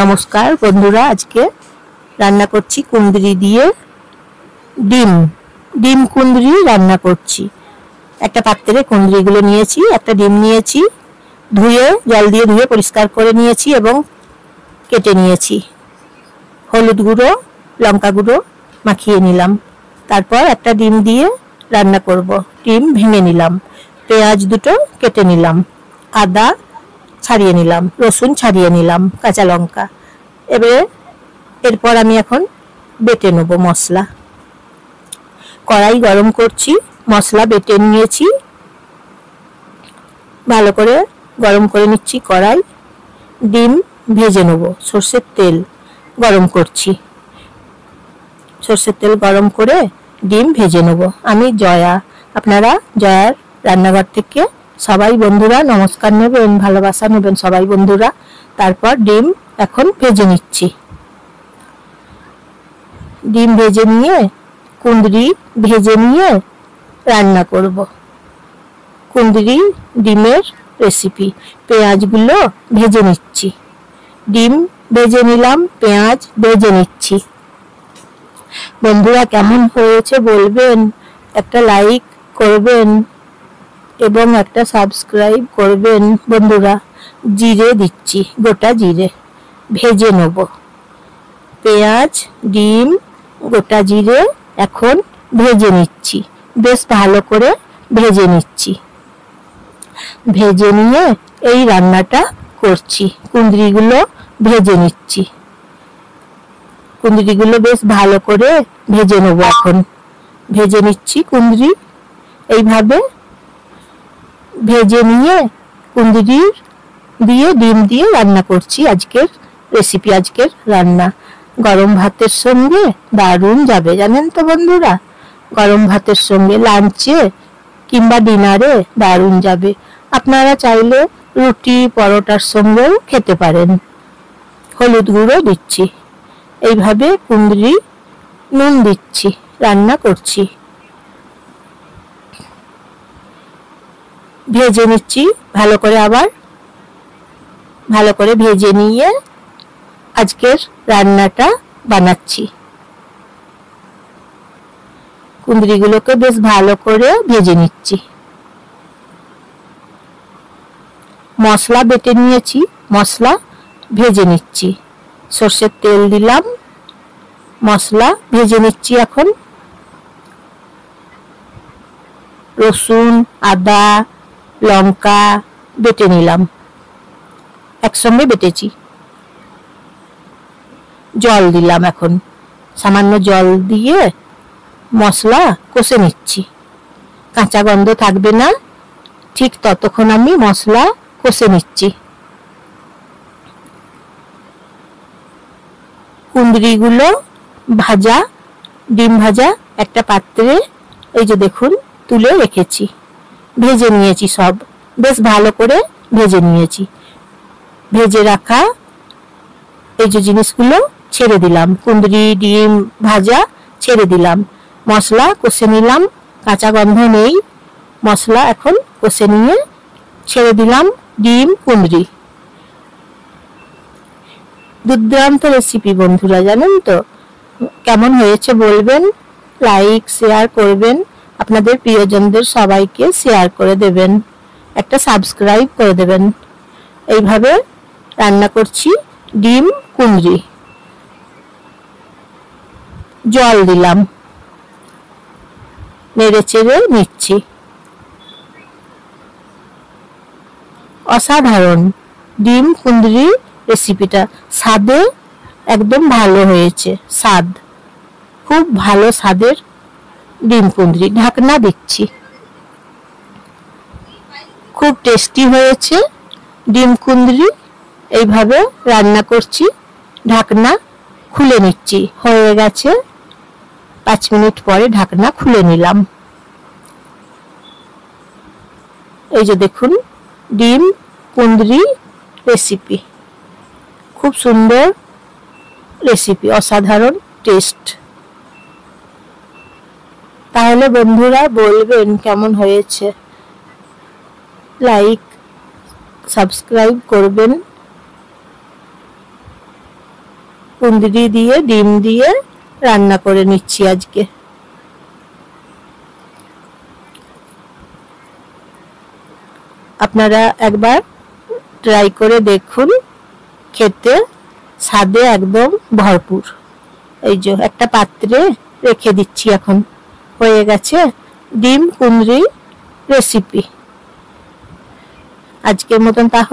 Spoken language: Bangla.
নমস্কার বন্ধুরা, আজকে রান্না করছি কুঁদরি দিয়ে ডিম কুঁদরি রান্না করছি। একটা পাত্রে কুঁদরিগুলো নিয়েছি, একটা ডিম নিয়েছি, জল দিয়ে ধুয়ে পরিষ্কার করে নিয়েছি এবং কেটে নিয়েছি। হলুদ গুঁড়ো, লঙ্কা গুঁড়ো মাখিয়ে নিলাম। তারপর একটা ডিম দিয়ে রান্না করব। ডিম ভেঙে নিলাম, পেঁয়াজ দুটো কেটে নিলাম, আদা ছাড়িয়ে নিলাম, রসুন ছাড়িয়ে নিলাম, কাঁচা লঙ্কা। এরপর আমি এখন বেটে নেব মশলা। কড়াই গরম করছি, মশলা বেটে নিয়েছি, ভালো করে গরম করে নিচ্ছি কড়াই। ডিম ভেজে নেব, সর্ষের তেল গরম করছি। সর্ষের তেল গরম করে ডিম ভেজে নেব। আমি জয়া, আপনারা জয়ার রান্নাঘর থেকে সবাই বন্ধুরা নমস্কার নেবেন, ভালোবাসা নেবেন সবাই বন্ধুরা। তারপর ডিম এখন ভেজে নিচ্ছি। ডিম ভেজে নিয়ে কুঁদরি ভেজে নিয়ে রান্না করব। কুঁদরি ডিমের রেসিপি। পেঁয়াজগুলো ভেজে নিচ্ছি, ডিম ভেজে নিলাম, পেঁয়াজ ভেজে নিচ্ছি। বন্ধুরা কেমন হয়েছে বলবেন, একটা লাইক করবেন এবং একটা সাবস্ক্রাইব করবেন বন্ধুরা। জিরে দিচ্ছি, গোটা জিরে ভেজে নেব। পেঁয়াজ, ডিম, গোটা জিরে এখন ভেজে নিচ্ছি, বেশ ভালো করে ভেজে নিচ্ছি। ভেজে নিয়ে এই রান্নাটা করছি। কুঁদরিগুলো ভেজে নিচ্ছি, কুঁদরিগুলো বেশ ভালো করে ভেজে নেব। এখন ভেজে নিচ্ছি কুঁদরি, এইভাবে ভেজে নিয়ে কুঁদরি দিয়ে ডিম দিয়ে রান্না করছি। আজকের রেসিপি, আজকের রান্না গরম ভাতের সঙ্গে দারুণ যাবে, জানেন তো বন্ধুরা। গরম ভাতের সঙ্গে লাঞ্চে কিংবা ডিনারে দারুণ যাবে। আপনারা চাইলে রুটি পরোটার সঙ্গেও খেতে পারেন। হলুদ গুঁড়ো দিচ্ছি, এইভাবে কুঁদরি নুন দিচ্ছি, রান্না করছি। ভেজে নিচ্ছি ভালো করে, আবার ভালো করে ভেজে নিয়ে আজকের রান্নাটা বানাচ্ছি। কুঁদরিগুলোকে বেশ ভালো করে ভেজে নিচ্ছি। মশলা বেটে নিয়েছি, মশলা ভেজে নিচ্ছি। সর্ষের তেল দিলাম, মশলা ভেজে নিচ্ছি। এখন রসুন, আদা, লঙ্কা বেটে নিলাম, একসঙ্গে বেটেছি। জল দিলাম, এখন সামান্য জল দিয়ে মশলা কষে নিচ্ছি। কাঁচা গন্ধ থাকবে না, ঠিক ততক্ষণ আমি মশলা কষে নিচ্ছি। কুঁদরিগুলো ভাজা, ডিম ভাজা একটা পাত্রে এই যে দেখুন তুলে রেখেছি। ভেজে নিয়েছি, সব বেশ ভালো করে ভেজে নিয়েছি। ভেজে রাখা এই যে জিনিসগুলো ছেড়ে দিলাম, কুঁদরি ডিম ভাজা ছেড়ে দিলাম। মশলা কষে নিলাম, কাঁচা গন্ধ নেই। মশলা এখন কষে নিয়ে ছেড়ে দিলাম ডিম কুঁদরি। দুর্দান্ত রেসিপি বন্ধুরা, জানেন তো। কেমন হয়েছে বলবেন, লাইক শেয়ার করবেন, আপনাদের প্রিয়জনদের সবাইকে শেয়ার করে দেবেন, একটা সাবস্ক্রাইব করে দেবেন। এইভাবে রান্না করছি ডিম কুঁদরি। জল দিলাম, নেড়ে চেড়ে নিচ্ছি। অসাধারণ ডিম কুঁদরি রেসিপিটা, স্বাদে একদম ভালো হয়েছে। স্বাদ খুব ভালো, স্বাদের ডিম কুঁদরি। ঢাকনা দিচ্ছি, খুব টেস্টি হয়েছে ডিম কুঁদরি। এইভাবে রান্না করছি, ঢাকনা খুলে নিচ্ছি। হয়ে গেছে, 5 মিনিট পরে ঢাকনা খুলে নিলাম। এই যে দেখুন ডিম কুঁদরি রেসিপি, খুব সুন্দর রেসিপি, অসাধারণ টেস্ট। তাহলে বন্ধুরা বলবেন কেমন হয়েছে, লাইক সাবস্ক্রাইব করবেন। কুঁদরি দিয়ে ডিম দিয়ে রান্না করে নিচ্ছি আজকে। আপনারা একবার ট্রাই করে দেখুন, খেতে স্বাদে একদম ভরপুর। এই যে একটা পাত্রে রেখে দিচ্ছি, এখন হয়ে গেছে ডিম কুঁদরি রেসিপি আজকের মতন। তাহলে